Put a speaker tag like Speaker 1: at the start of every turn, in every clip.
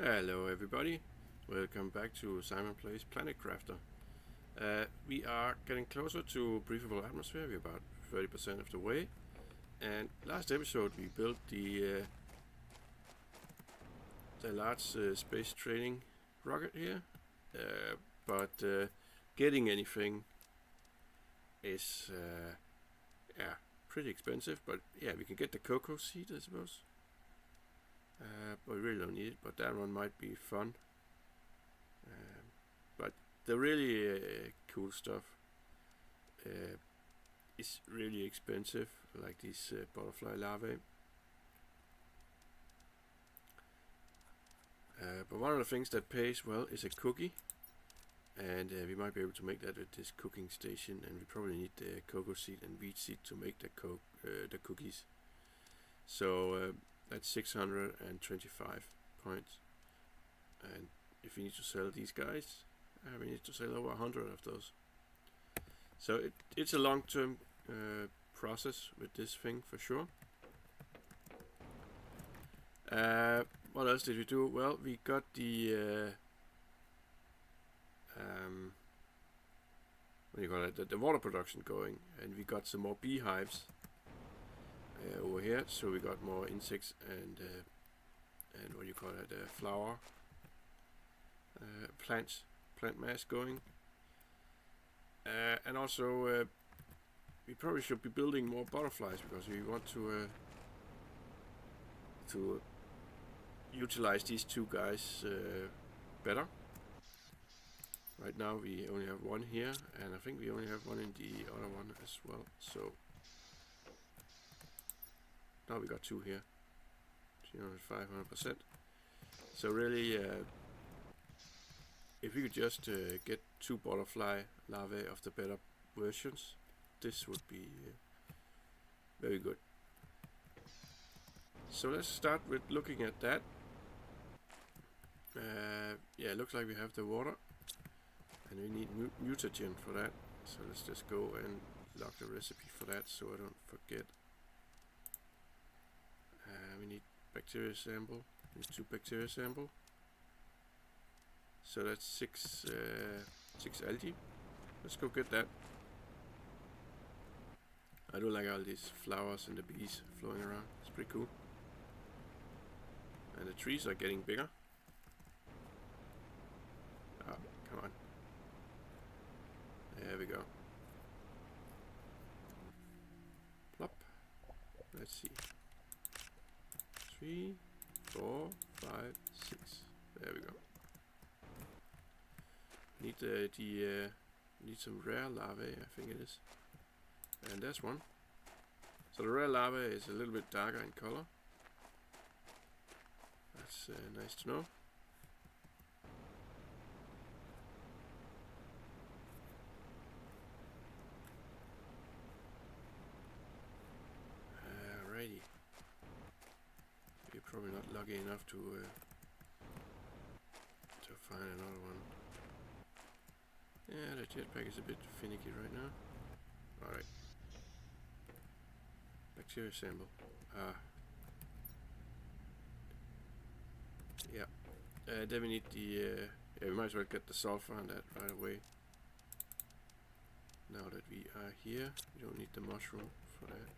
Speaker 1: Hello everybody, welcome back to Simon Plays Planetcrafter. We are getting closer to breathable atmosphere. We're about 30% of the way, and last episode we built the large space training rocket here, but getting anything is pretty expensive, but yeah, we can get the cocoa seed, I suppose. But we really don't need it, but that one might be fun. But the really cool stuff is really expensive, like these butterfly larvae. But one of the things that pays well is a cookie, and we might be able to make that with this cooking station, and we probably need the cocoa seed and wheat seed to make the cookies. So that's 625 points, and if we need to sell these guys, we need to sell over 100 of those. So it's a long-term process with this thing for sure. What else did we do? Well, we got the what do you call it? The water production going, and we got some more beehives over here. So we got more insects and what do you call it? Flower plant mass going. And also we probably should be building more butterflies, because we want to utilize these two guys better. Right now we only have one here, and I think we only have one in the other one as well. So now we got two here, 500%. So really, if we could just get two butterfly larvae of the better versions, this would be very good. So let's start with looking at that. Yeah, it looks like we have the water, and we need mutagen for that. So let's just go and log the recipe for that so I don't forget. We need bacteria sample. We need 2 bacteria sample. So that's 6 algae. Let's go get that. I do like all these flowers and the bees flowing around. It's pretty cool. And the trees are getting bigger. Oh, come on. There we go. Plop. Let's see. 3, 4, 5, 6. There we go. Need some rare larvae, I think it is. And there's one. So the rare larvae is a little bit darker in color. That's nice to know. Alrighty. We're probably not lucky enough to find another one. Yeah, the jetpack is a bit finicky right now. Alright. Bacteria sample. Yeah. Then we need the... yeah, we might as well get the sulfur on that right away. Now that we are here, we don't need the mushroom for that.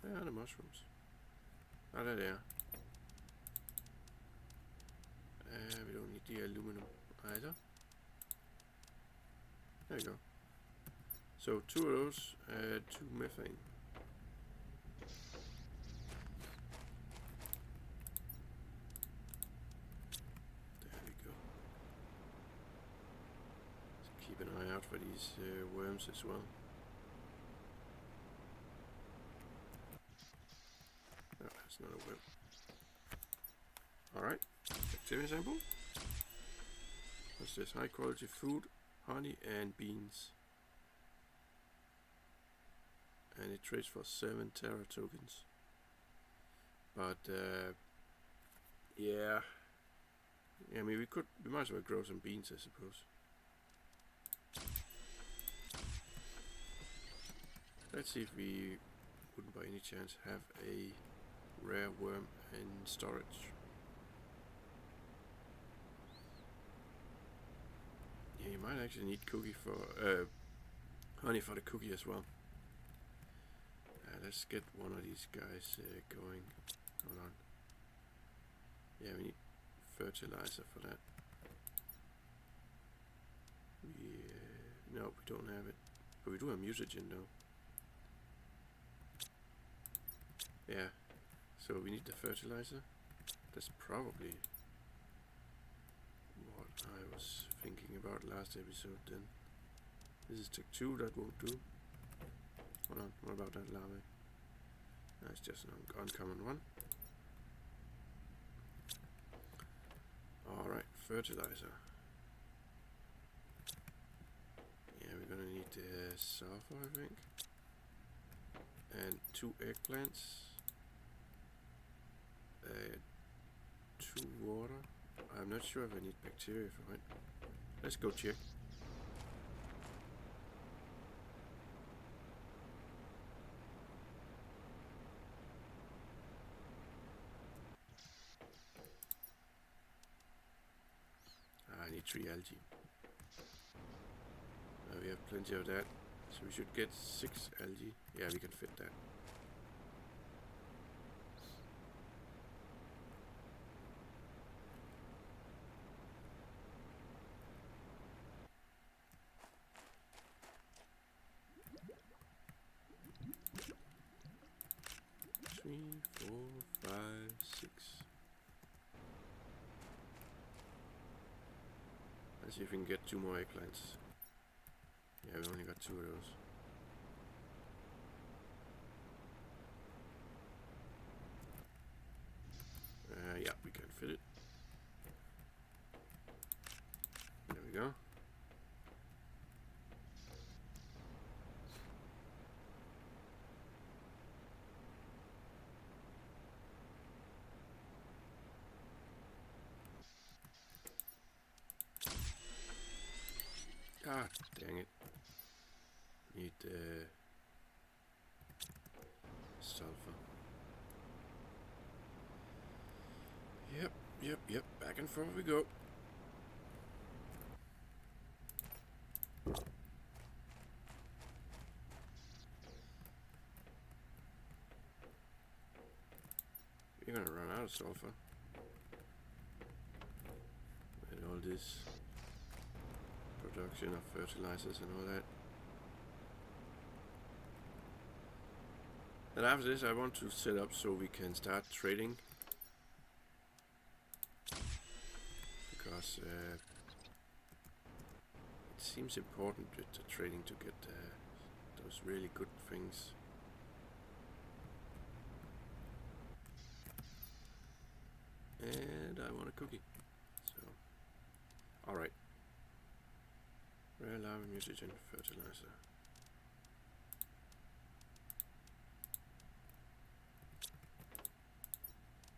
Speaker 1: Where are the mushrooms? Ah, there they are. We don't need the aluminum either. There you go. So 2 of those, 2 methane. There we go. Let's keep an eye out for these worms as well. No, that's not a worm. Alright, bacteria sample. What's this? High quality food, honey and beans. And it trades for 7 Terra tokens. But yeah, I mean we might as well grow some beans, I suppose. Let's see if we wouldn't by any chance have a rare worm in storage. Yeah, you might actually need cookie for honey for the cookie as well. Let's get one of these guys going. Hold on. Yeah, we need fertilizer for that. No, we don't have it. But we do have mutagen though. Yeah, so we need the fertilizer. That's probably what I was thinking about last episode then. This is Tech 2, that won't do. Hold on, what about that larvae? No, it's just an uncommon one. Alright, fertilizer. Yeah, we're gonna need sulfur, I think. And 2 eggplants. 2 water. I'm not sure if I need bacteria for it. Let's go check. I need 3 algae. We have plenty of that, so we should get 6 algae. Yeah, we can fit that. Three, 4, 5, 6. Let's see if we can get 2 more eggplants. Yeah, we only got 2 of those. Yeah, we can fit it. There we go. Ah, dang it. Need sulfur. Yep. Back and forth we go. We're gonna run out of sulfur. With all this production of fertilizers and all that. And after this I want to set up so we can start trading. Because it seems important with the trading to get those really good things. And I want a cookie. So, alright. Rare larva mutagen fertilizer.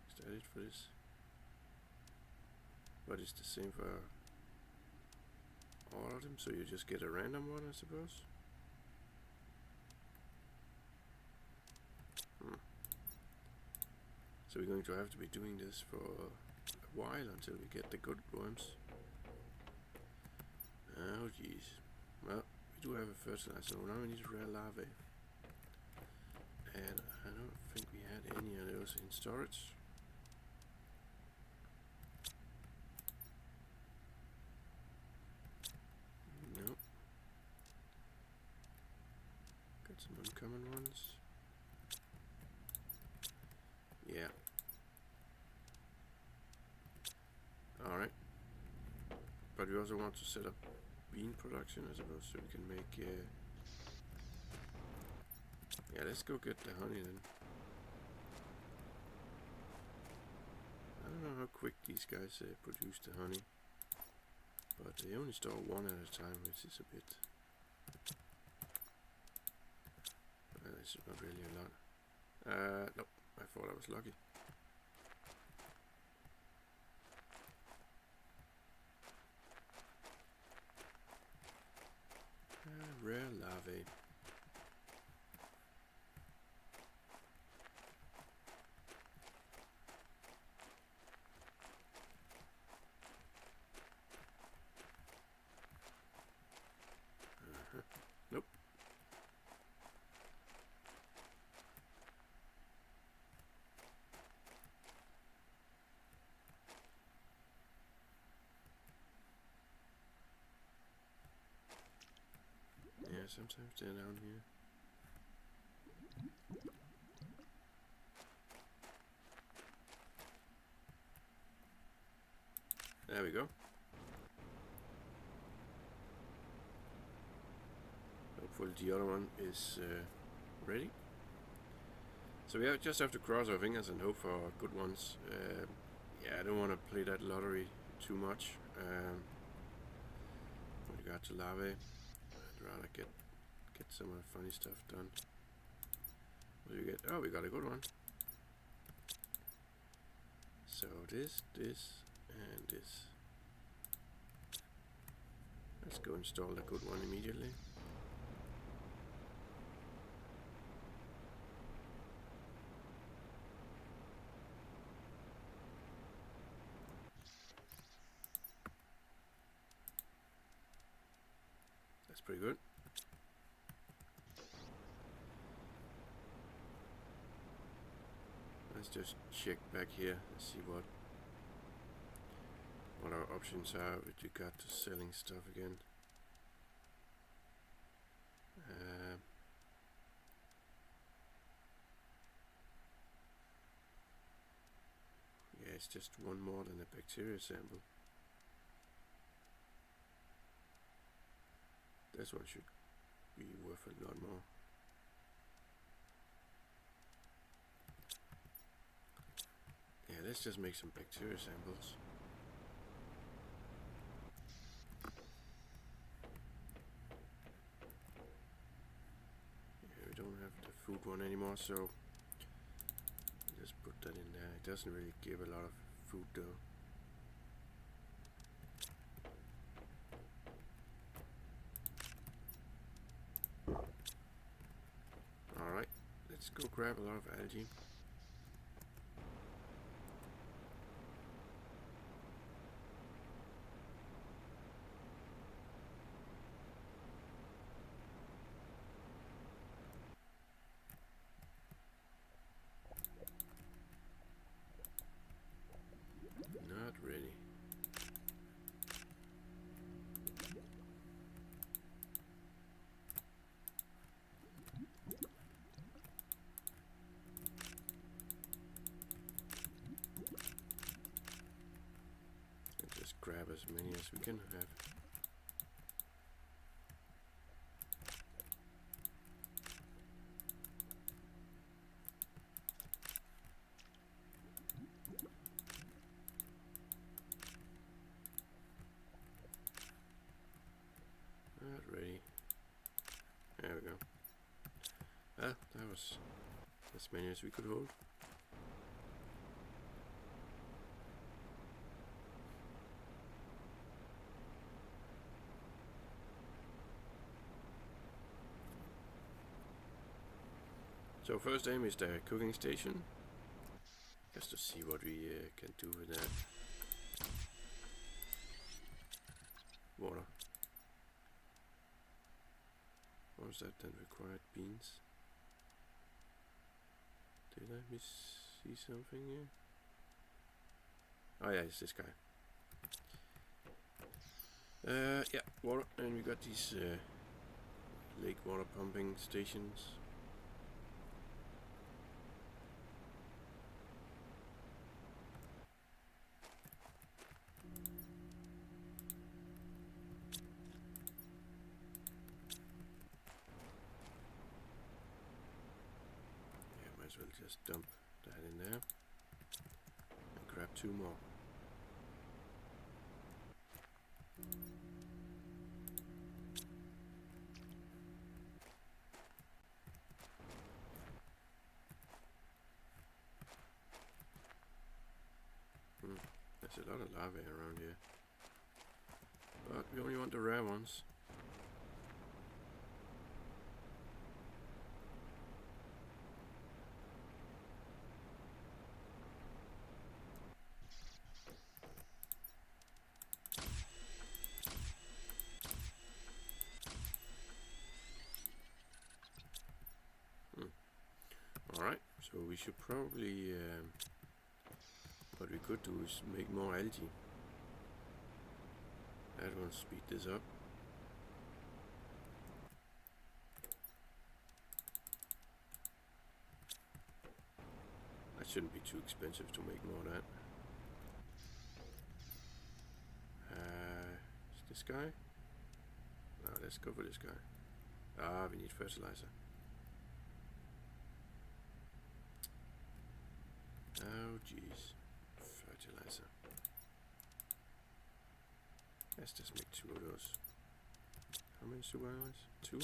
Speaker 1: Is that it for this? But it's the same for all of them, so you just get a random one, I suppose. So we're going to have to be doing this for a while until we get the good worms. Oh jeez. Well, we do have a fertilizer, so now we need rare larvae. And I don't think we had any of those in storage. Nope. Got some uncommon ones. Yeah. Alright. But we also want to set up bean production, I suppose, so we can make... Yeah, let's go get the honey then. I don't know how quick these guys produce the honey. But they only store 1 at a time, which is a bit... it's not really a lot. Nope, I thought I was lucky. Rare larvae. sometimes they're down here. There we go. Hopefully the other one is ready. So we just have to cross our fingers and hope for good ones. Yeah, I don't want to play that lottery too much. With regard to larvae, I'd rather get some of the funny stuff done. What do we get? Oh, we got a good one. So this, and this. Let's go install the good one immediately. That's pretty good. Let's just check back here and see what our options are with regard to selling stuff again. Yeah, it's just one more than a bacteria sample. This one should be worth a lot more. Yeah, let's just make some bacteria samples. Yeah, we don't have the food one anymore, so just put that in there. It doesn't really give a lot of food though. Alright, let's go grab a lot of algae. Not really. And just grab as many as we can have. Not ready. There we go. Ah, that was as many as we could hold. So first aim is the cooking station, just to see what we can do with that. Water. What was that then? Required beans. Did I see something here? Oh yeah, it's this guy. Yeah, water, and we got these lake water pumping stations. Yeah, might as well just dump that in there and grab 2 more. There's a lot of larvae around here, but we only want the rare ones. Alright, so we should probably what we could do is make more algae. That will speed this up. That shouldn't be too expensive to make more of that. Is this guy? No, let's go for this guy. Ah, we need fertilizer. Oh jeez, fertilizer. Let's just make 2 of those. How many survivors? 2.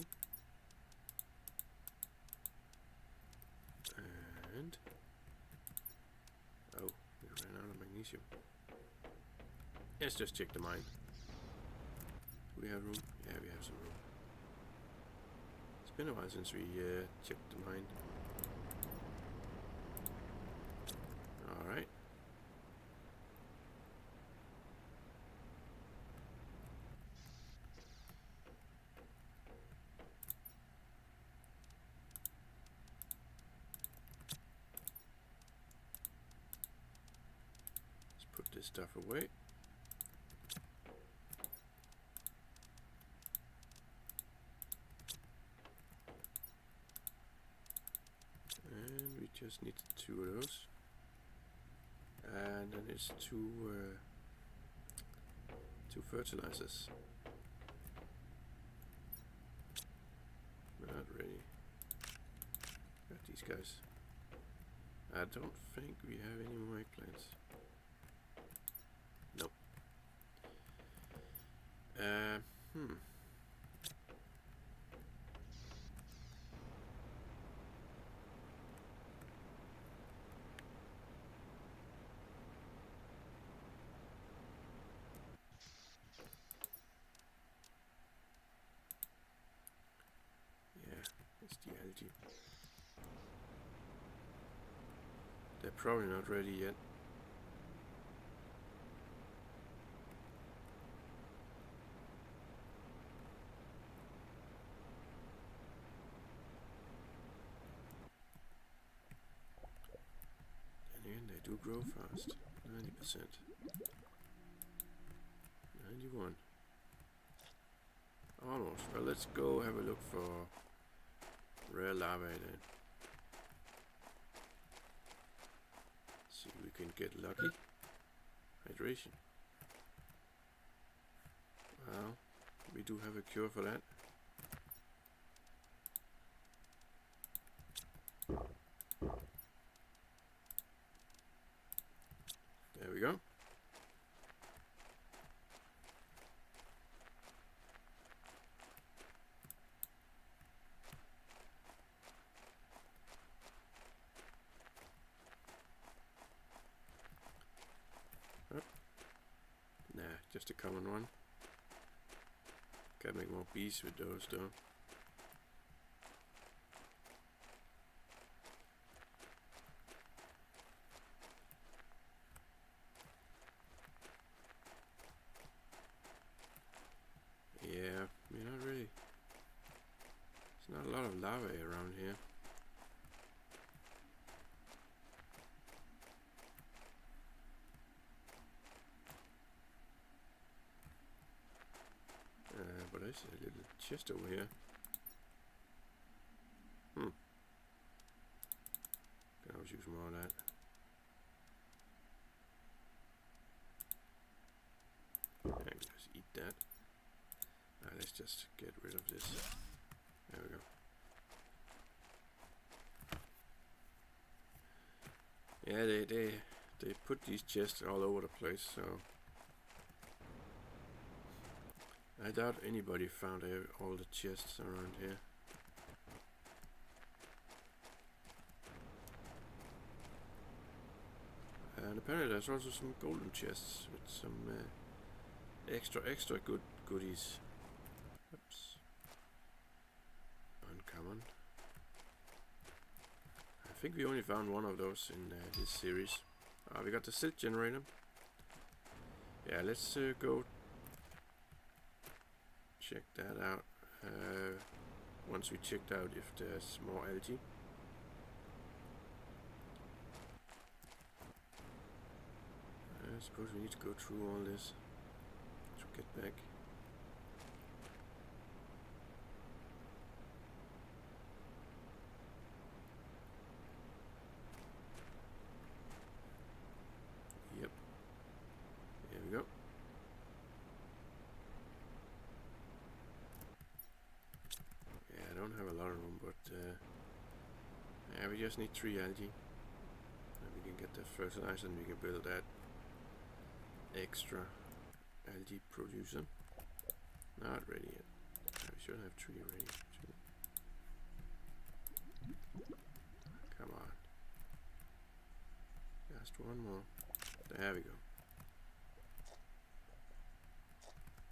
Speaker 1: And oh, we ran out of magnesium. Let's just check the mine. Do we have room? Yeah, we have some room. It's been a while since we checked the mine. Alright. Let's put this stuff away. And we just need 2 of those. And then it's 2 fertilizers. Not ready. Got these guys. I don't think we have any more eggplants. Nope. Yeah, it's the algae. They're probably not ready yet. And again, they do grow fast. 90%. 91. Almost. Well, let's go have a look for rare larvae then. See if we can get lucky. Hydration. Well, we do have a cure for that. There we go. Nah, just a common one. Gotta make more bees with those though. Yeah, we're not really. There's not a lot of larvae around here. But there's a little chest over here. Can always use more of that. I can just eat that. Let's just get rid of this. There we go. Yeah, they put these chests all over the place, so I doubt anybody found all the chests around here. And apparently there's also some golden chests with some extra good goodies. Oops. Uncommon. I think we only found one of those in this series. We got the silk generator. Yeah, let's go check that out. Once we checked out if there's more algae. I suppose we need to go through all this to get back. Yeah, we just need 3 algae. And we can get the fertilizer and we can build that extra algae producer. Not ready yet. We should have 3 ready too. Come on. Just one more. There we go.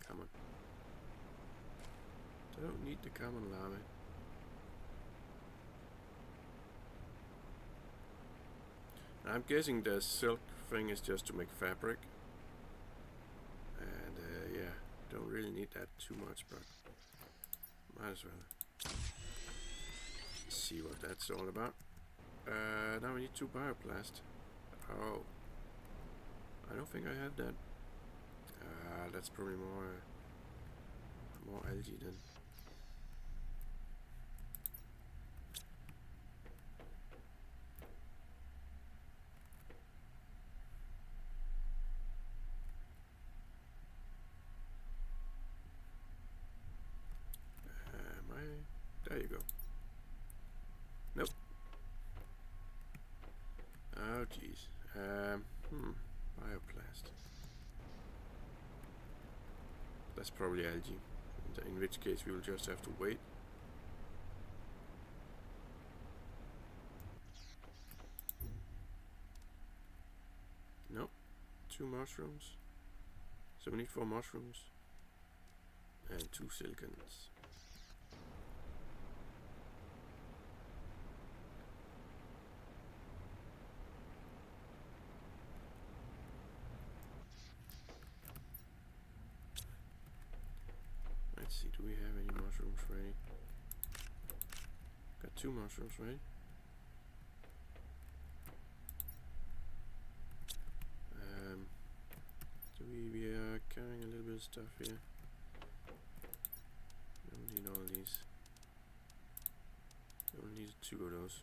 Speaker 1: Come on. Don't need the common larvae. I'm guessing the silk thing is just to make fabric. And yeah, don't really need that too much, but might as well see what that's all about. Now we need 2 bioplast. Oh, I don't think I have that. That's probably more algae then. There you go. Nope. Oh jeez. Bioplast. That's probably algae. In which case we will just have to wait. Nope. 2 mushrooms. So we need 4 mushrooms. And 2 silicons. Let's see, do we have any mushrooms ready? Got 2 mushrooms ready. We are carrying a little bit of stuff here. Don't need all these. Only need 2 of those.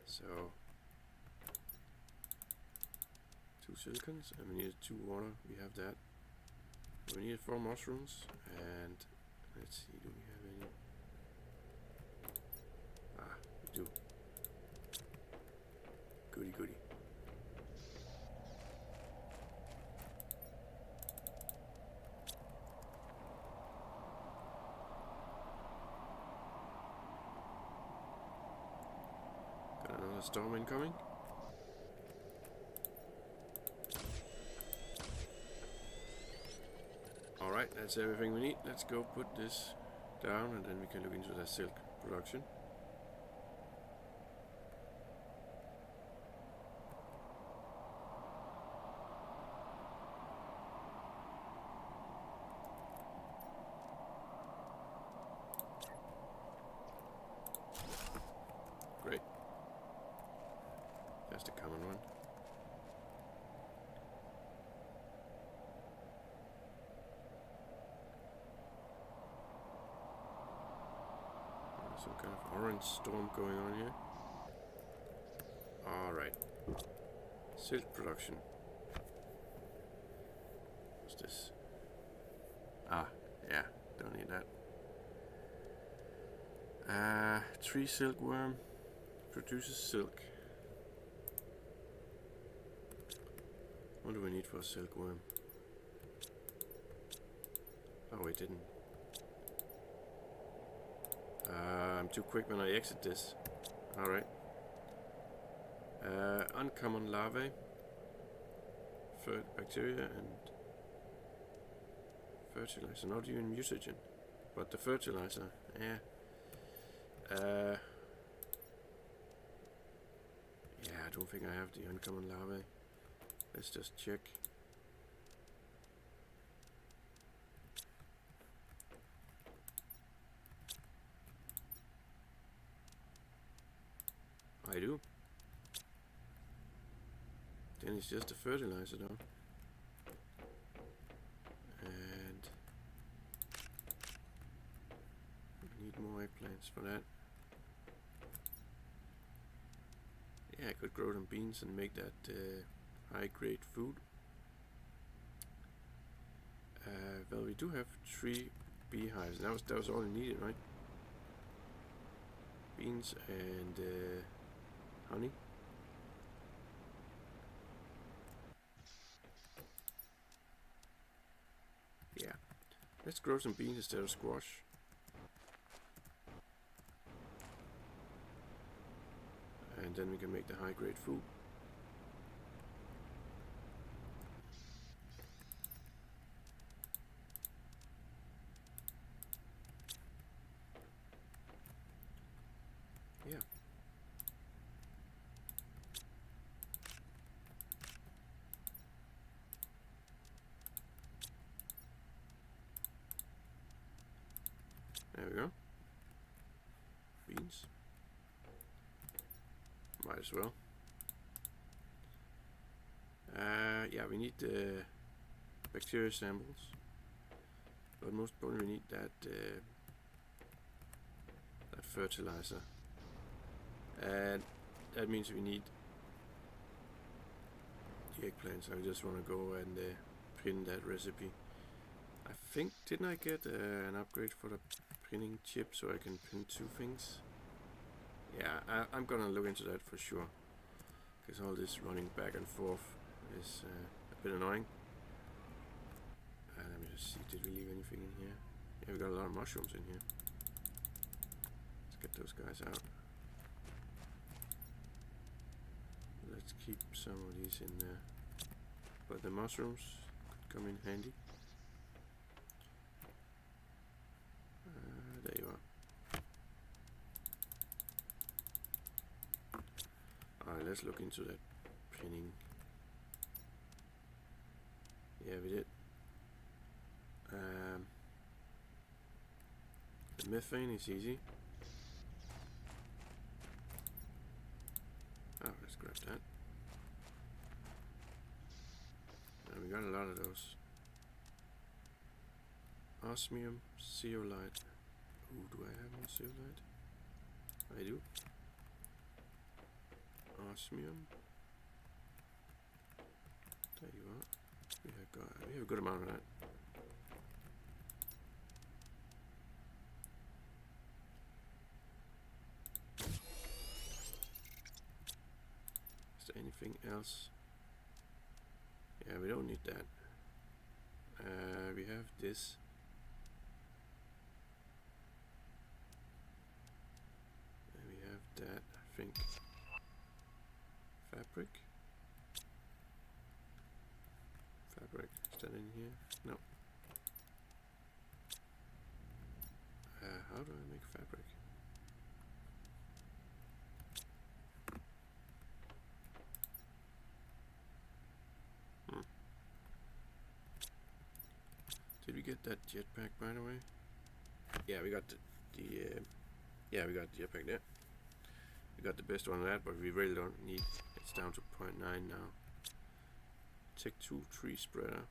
Speaker 1: So 2 silicons, and we need 2 water. We have that. We need 4 mushrooms, and let's see, do we have any? Ah, we do. Goody goody. Got another storm incoming. Alright, that's everything we need. Let's go put this down and then we can look into the silk production. Great. Just a common one. Some kind of orange storm going on here. Alright. Silk production. What's this? Ah, yeah, don't need that. 3 silkworm produces silk. What do we need for a silkworm? Oh, we didn't. I'm too quick when I exit this. Alright. Uncommon larvae, bacteria, and fertilizer. Not even mutagen, but the fertilizer, yeah. Yeah, I don't think I have the uncommon larvae. Let's just check. I do. Then it's just a fertilizer though. And we need more eggplants for that. Yeah, I could grow them beans and make that high grade food. we do have 3 beehives. That was all we needed, right? Beans and honey. Yeah. Let's grow some beans instead of squash. And then we can make the high grade food. Yeah. There we go. Beans. Might as well. Yeah, we need bacteria samples. But most importantly we need that fertilizer. And that means we need the eggplants. I just want to go and pin that recipe. I think, didn't I get an upgrade for the pinning chip so I can pin 2 things? Yeah, I'm gonna look into that for sure. Because all this running back and forth is a bit annoying. Let me just see, did we leave anything in here? Yeah, we got a lot of mushrooms in here. Let's get those guys out. Let's keep some of these in there. But the mushrooms could come in handy. There you are. Alright, let's look into that pinning. Yeah, we did. The methane is easy. Oh, let's grab that. And we got a lot of those. Osmium, zeolite. Ooh, do I have more zeolite? I do. Osmium. There you are. We have a good amount of that. Is there anything else? Yeah, we don't need that. We have this. And we have that, I think. Fabric. Fabric. Is that in here? No. How do I make fabric? Did we get that jetpack, by the way? Yeah, we got yeah, we got the jetpack there. We got the best one of that, but we really don't need. It's down to 0.9 now. Take 2 tree spreader.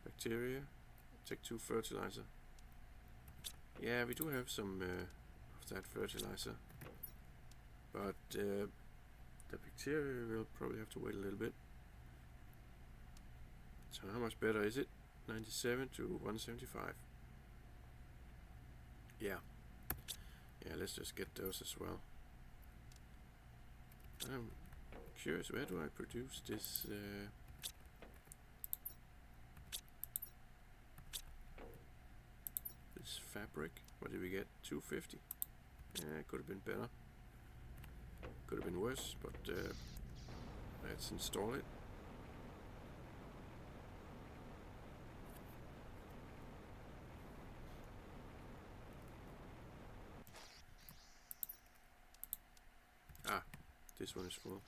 Speaker 1: Bacteria. Take 2 fertilizer. Yeah, we do have some of that fertilizer, but the bacteria will probably have to wait a little bit. So how much better is it? 97 to 175. Yeah. Yeah, let's just get those as well. I'm curious, where do I produce this? This fabric. What did we get? 250. Yeah, it could have been better. Could have been worse, but let's install it. Ah, this one is full.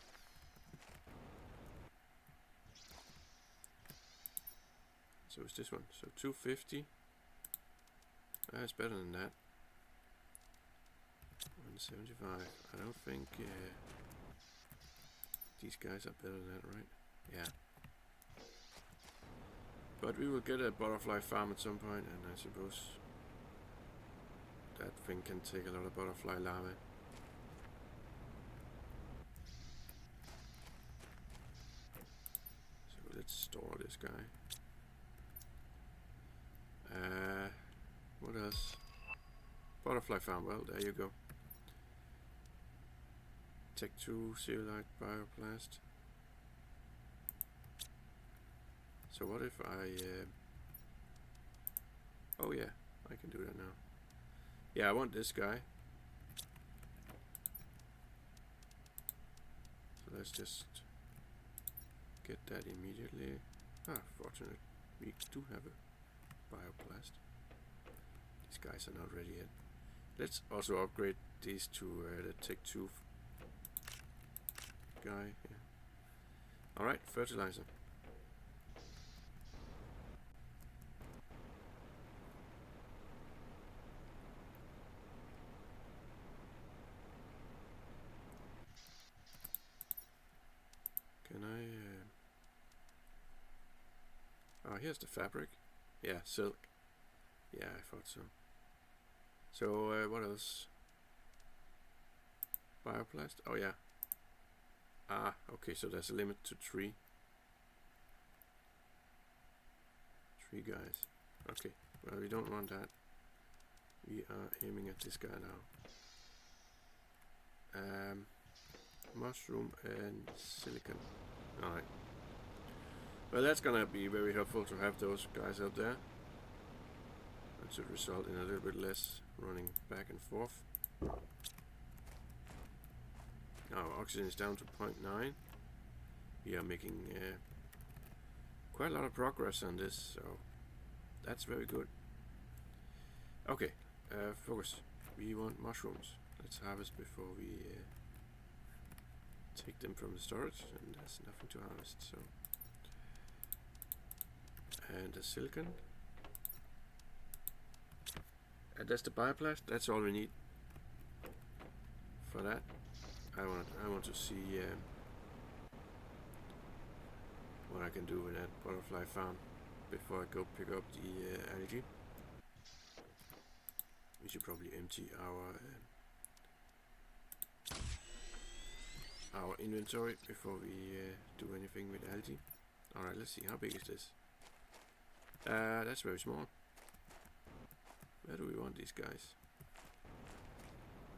Speaker 1: So it's this one. So 250. That's better than that. 175. I don't think these guys are better than that, right? Yeah. But we will get a butterfly farm at some point, and I suppose that thing can take a lot of butterfly larvae. So let's store this guy. What else? Butterfly farm. Well, there you go. Tech 2, zeolite, bioplast. So what if I... oh yeah, I can do that now. Yeah, I want this guy. So let's just get that immediately. Ah, fortunate. We do have a bioplast. These guys are not ready yet. Let's also upgrade these to the Tech 2 guy. Yeah. Alright, fertilizer. Can I... oh, here's the fabric. Yeah, silk. Yeah, I thought so. So, what else? Bioplast? Oh, yeah. Ah, okay, so there's a limit to 3. 3 guys. Okay, well, we don't want that. We are aiming at this guy now. Mushroom and silicon. Alright. Well, that's gonna be very helpful to have those guys out there. That should result in a little bit less running back and forth. Our oxygen is down to 0.9. We are making quite a lot of progress on this, so that's very good. Okay, focus. We want mushrooms. Let's harvest before we take them from the storage, and there's nothing to harvest. So, and the silicon, and that's the bioplast. That's all we need for that. I want to see what I can do with that butterfly farm before I go pick up the algae. We should probably empty our inventory before we do anything with algae. Alright, let's see, how big is this? That's very small. Where do we want these guys?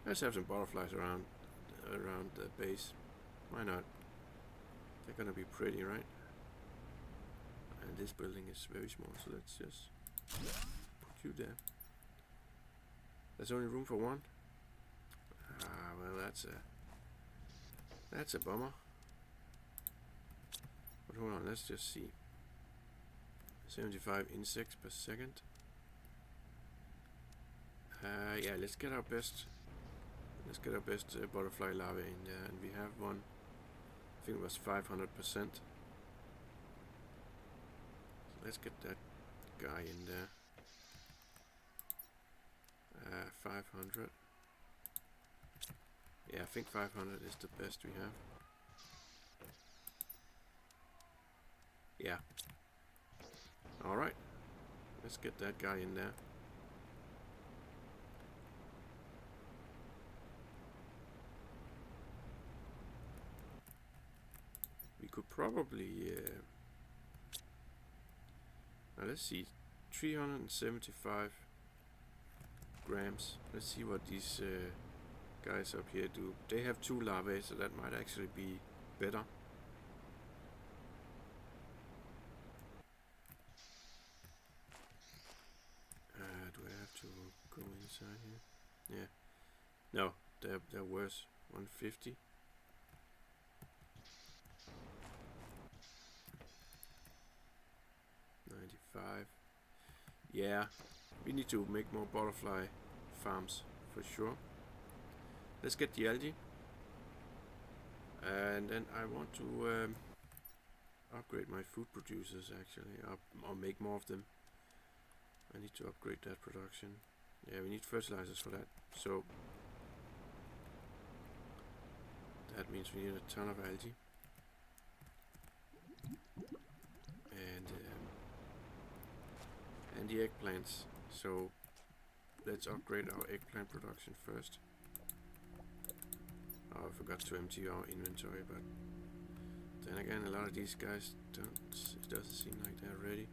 Speaker 1: Let's have some butterflies around the base. Why not? They're gonna be pretty, right? And this building is very small, so let's just put you there. There's only room for one. Ah, well, that's a bummer. But hold on, let's just see. 75 insects per second. Yeah, let's get our best. Let's get our best butterfly larvae in there, and we have one. I think it was 500%. So let's get that guy in there. 500. Yeah, I think 500 is the best we have. Yeah. Alright. Let's get that guy in there. We could probably... now let's see. 375 grams. Let's see what these guys up here do. They have 2 larvae, so that might actually be better. Do I have to go inside here? Yeah. No, they're worse. 150. Yeah, we need to make more butterfly farms for sure. Let's get the algae, and then I want to upgrade my food producers actually, or make more of them. I need to upgrade that production. Yeah, we need fertilizers for that, so that means we need a ton of algae. And the eggplants. So let's upgrade our eggplant production first. Oh, I forgot to empty our inventory, but Then again, a lot of these guys it doesn't seem like they're ready.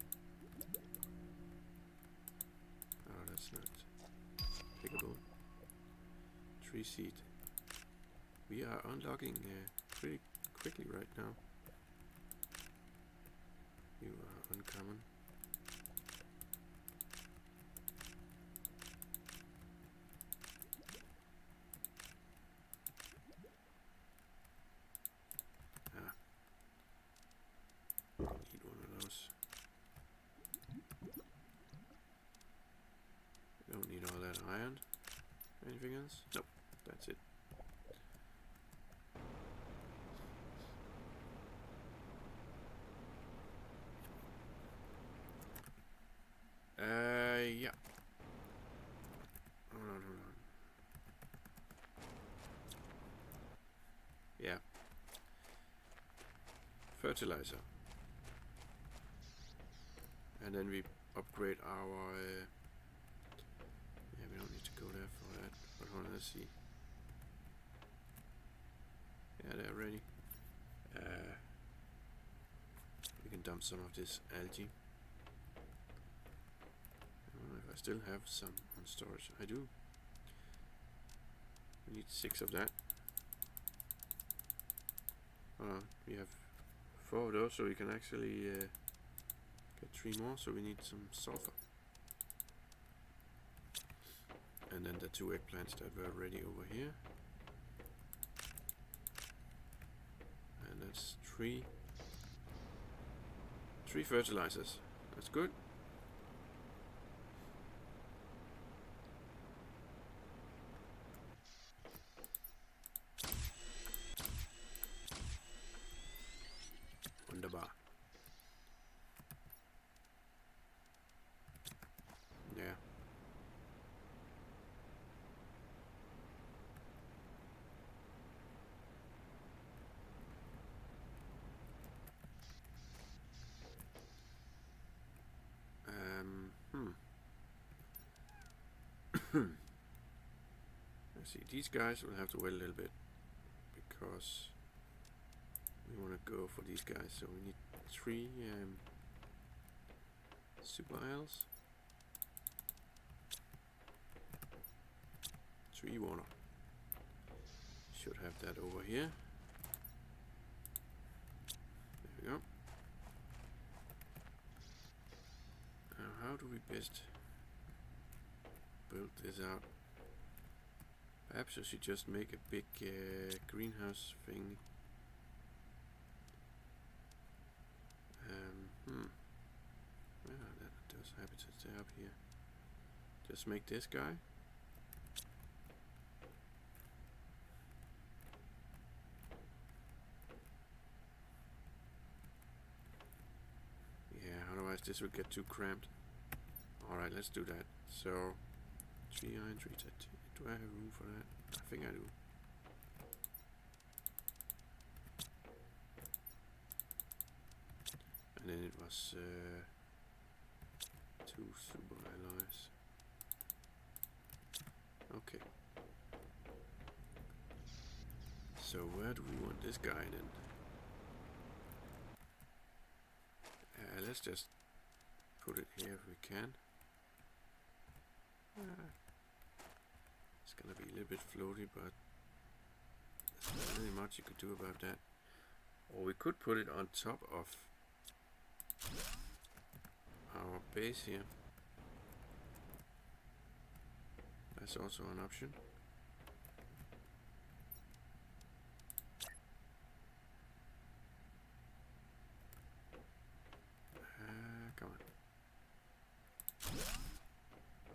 Speaker 1: Oh, that's not pickable. Tree seed. We are unlocking pretty quickly right now. You are uncommon. Need one of those. Don't need all that iron. Anything else? Nope, that's it. Yeah. Hold on. Yeah. Fertilizer. And then we upgrade our... yeah, we don't need to go there for that. But hold on, let's see. Yeah, they're ready. We can dump some of this algae. I don't know if I still have some on storage. I do. We need 6 of that. We have 4 of those, so we can actually get 3 more. So we need some sulfur. And then the 2 eggplants that were ready over here. And that's 3 fertilizers. That's good. Wunderbar. Yeah. Let's see, these guys will have to wait a little bit because we want to go for these guys, so we need 3 super isles, 3 water. Should have that over here. There we go. Now how do we best build this out? Perhaps I should just make a big greenhouse thing. Well, that does habitat up here. Just make this guy. Yeah, otherwise this will get too cramped. Alright, let's do that. So, 3 iron, 3 titanium. Do I have room for that? I think I do. And then it was 2 super alloys. Okay. So where do we want this guy then? Let's just put it here if we can. It's gonna be a little bit floaty, but there's not really much you could do about that. Or we could put it on top of our base here. That's also an option. Come on.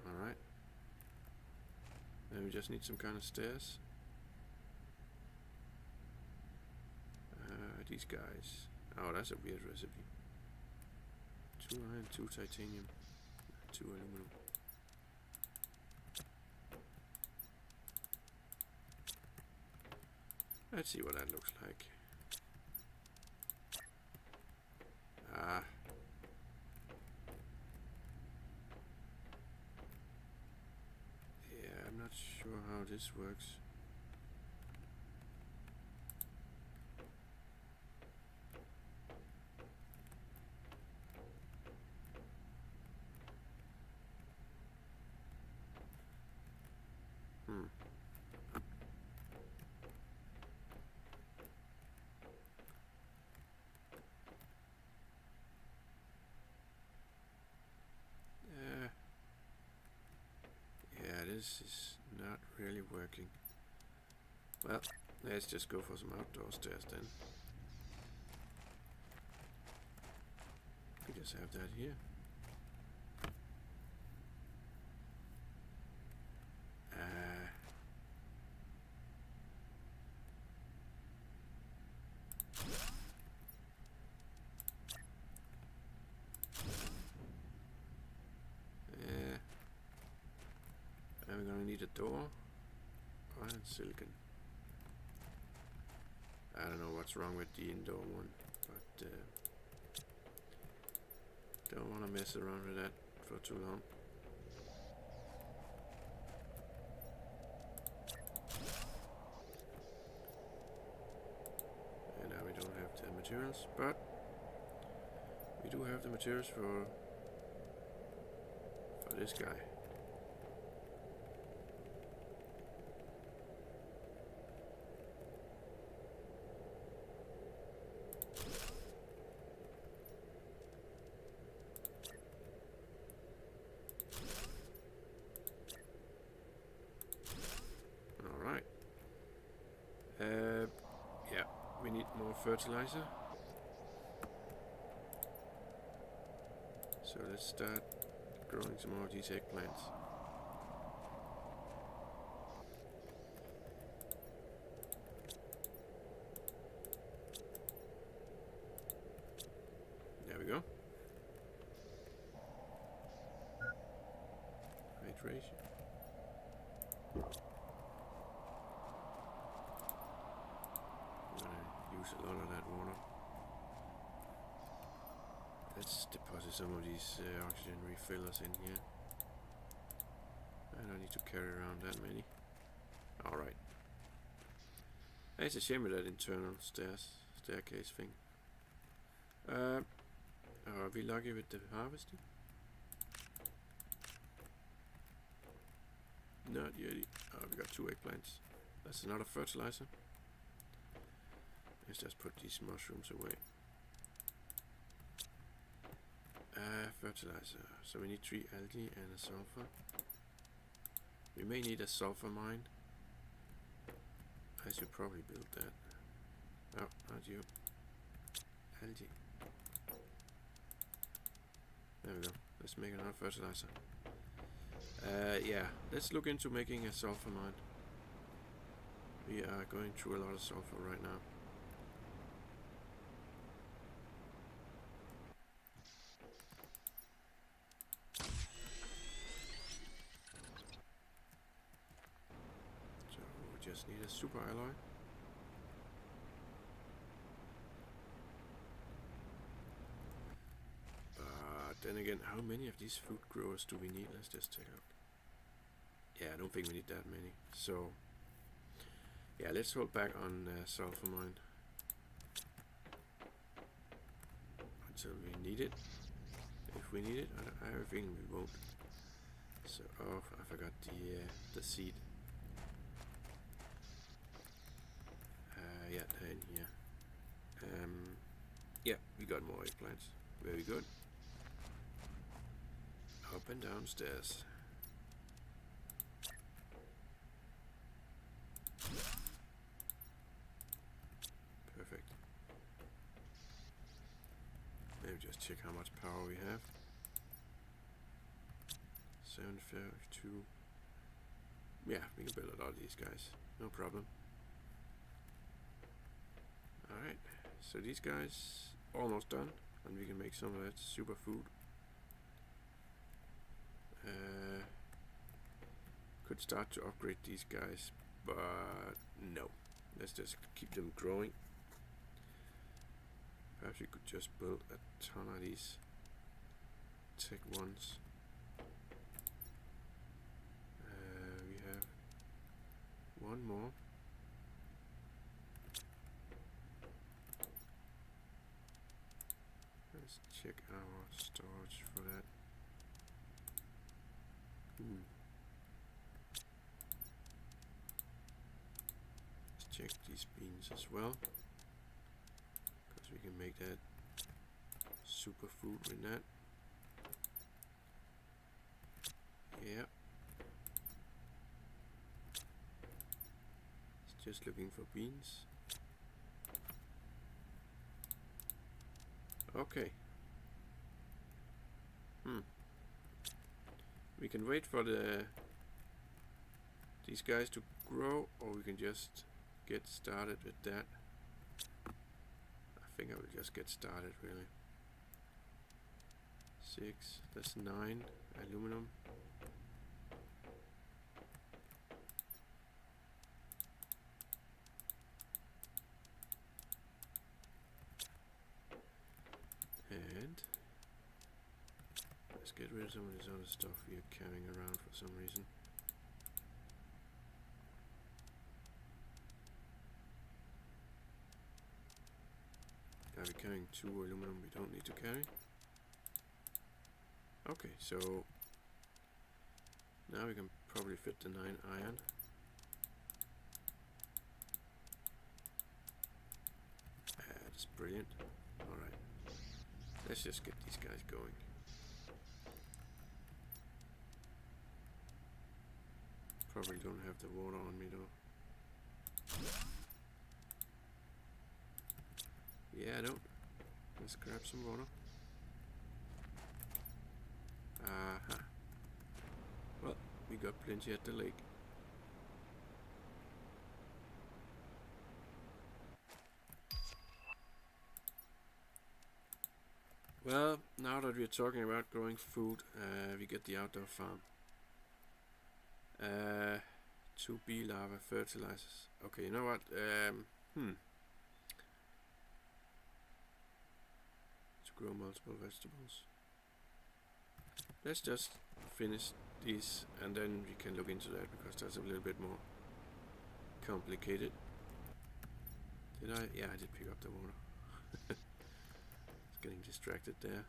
Speaker 1: Alright. Then we just need some kind of stairs. These guys. Oh, that's a weird recipe. 2 iron, 2 titanium, 2 aluminum. Let's see what that looks like. Yeah, I'm not sure how this works. this is not really working. Well, let's just go for some outdoor stairs then. We just have that here. And we're gonna need a door. Iron silicon. I don't know what's wrong with the indoor one, but don't want to mess around with that for too long. And now we don't have the materials, but we do have the materials for this guy. Yeah, we need more fertilizer. So let's start growing some more of these eggplants. There we go. Hydration. Use a lot of that water. Let's deposit some of these oxygen refillers in here. I don't need to carry around that many. Alright. It's a shame with that internal staircase thing. Are we lucky with the harvesting? Not yet. We got 2 eggplants. That's another fertilizer. Let's just put these mushrooms away. Fertilizer. So we need 3 algae and a sulfur. We may need a sulfur mine. I should probably build that. Oh, not you. Algae. There we go. Let's make another fertilizer. Yeah, let's look into making a sulfur mine. We are going through a lot of sulfur right now. Just need a super alloy. Then again, how many of these food growers do we need? Let's just take a look. Yeah, I don't think we need that many. So, yeah, let's hold back on sulfur mine until we need it. If we need it, I have a feeling we won't. So, oh, I forgot the seed. Yeah, they're in here. Yeah, we got more eggplants. Very good. Up and downstairs. Perfect. Maybe just check how much power we have. 752. Yeah, we can build a lot of these guys. No problem. Alright, so these guys almost done, and we can make some of that super food. Could start to upgrade these guys, but no. Let's just keep them growing. Perhaps we could just build a ton of these tech ones. We have one more. Let's check our storage for that. Let's check these beans as well, because we can make that super food with that. Yeah. just looking for beans. Okay. We can wait for these guys to grow, or we can just get started with that. I think I will just get started, really. 6, that's 9 aluminum. And let's get rid of some of this other stuff we are carrying around for some reason. Are we carrying 2 aluminum we don't need to carry? Okay, so now we can probably fit the 9 iron. That's brilliant. Alright, let's just get these guys going. Probably don't have the water on me though. Yeah, I don't. Let's grab some water. Aha. Well, we got plenty at the lake. Well, now that we're talking about growing food, we get the outdoor farm. 2 bee larvae fertilizers. Okay, you know what? To grow multiple vegetables. Let's just finish these and then we can look into that, because that's a little bit more complicated. Did I? Yeah, I did pick up the water. It's getting distracted there.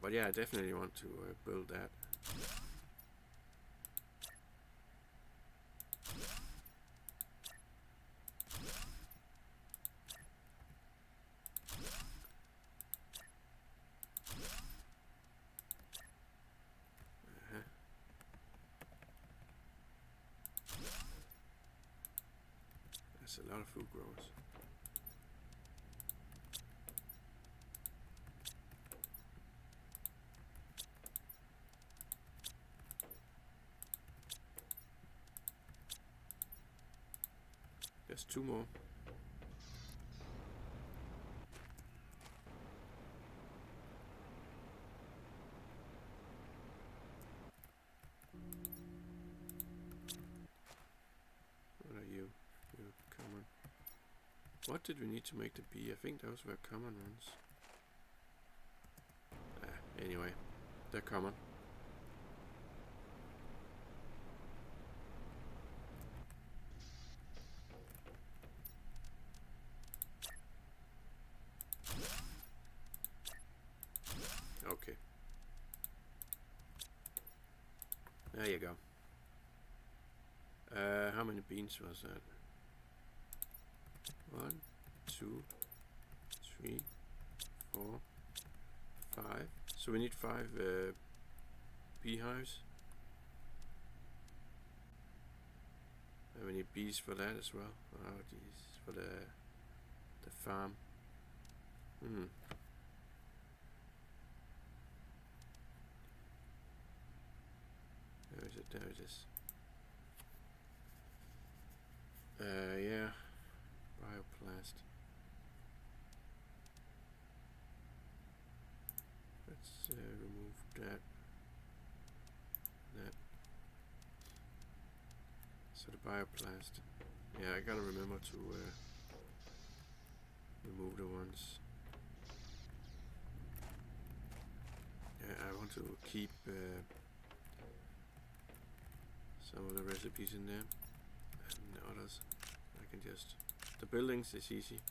Speaker 1: But yeah, I definitely want to build that. That's a lot of food growers. There's 2 more. What are you? You're common. What did we need to make the bee? I think those were common ones. Anyway, they're common. Okay. There you go. How many beans was that? 1, 2, 3, 4, 5. So we need 5 beehives. And we need bees for that as well. Oh, geez, for the farm. Where is it? There it is. Yeah. Bioplast. Let's remove that. That. So the bioplast. Yeah, I gotta remember to remove the ones. Yeah, I want to keep some of the recipes in there, and the others I can just. The buildings is easy.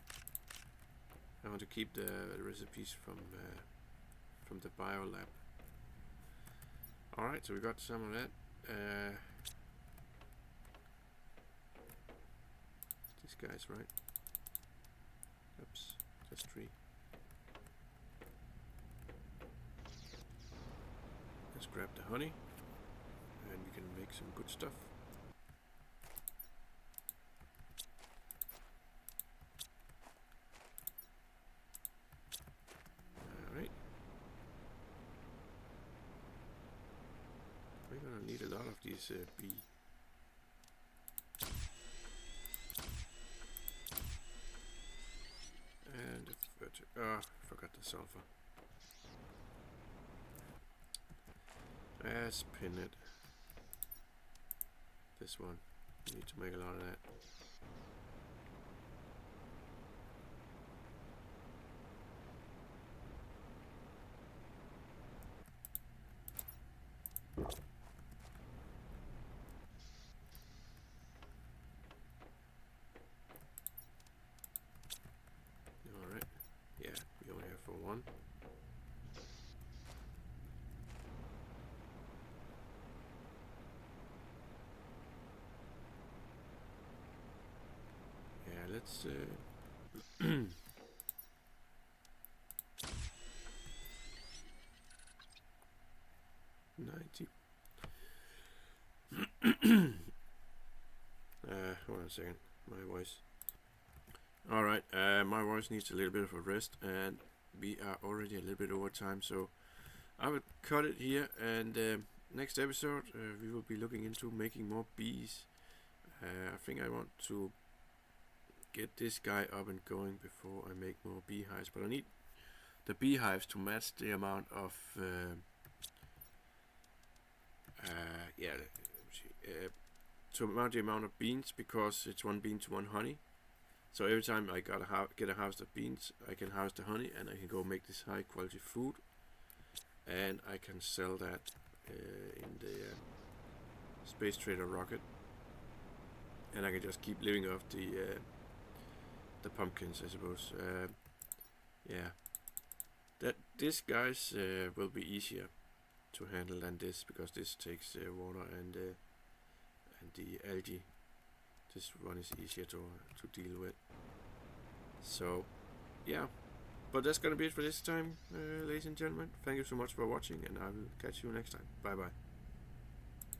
Speaker 1: I want to keep the recipes from the bio lab. Alright, so we got some of that. These guys, right? Oops, just 3. Let's grab the honey, and we can make some good stuff. of these bee. And forgot the sulfur. Spin it. This one. Need to make a lot of that. Alright. Yeah, we only have for one. Yeah, let's 90. Hold on a second. My voice. Alright, my voice needs a little bit of a rest, and we are already a little bit over time, so I will cut it here, and next episode we will be looking into making more bees. I think I want to get this guy up and going before I make more beehives, but I need the beehives to match the amount of to match the amount of beans, because it's 1 bean to 1 honey. So every time I get a harvest of beans, I can harvest the honey, and I can go make this high quality food, and I can sell that in the space trader rocket, and I can just keep living off the pumpkins, I suppose. Yeah, this guys will be easier to handle than this, because this takes water and the algae. This one is easier to deal with. So yeah, but that's gonna be it for this time, ladies and gentlemen. Thank you so much for watching, and I will catch you next time. Bye bye.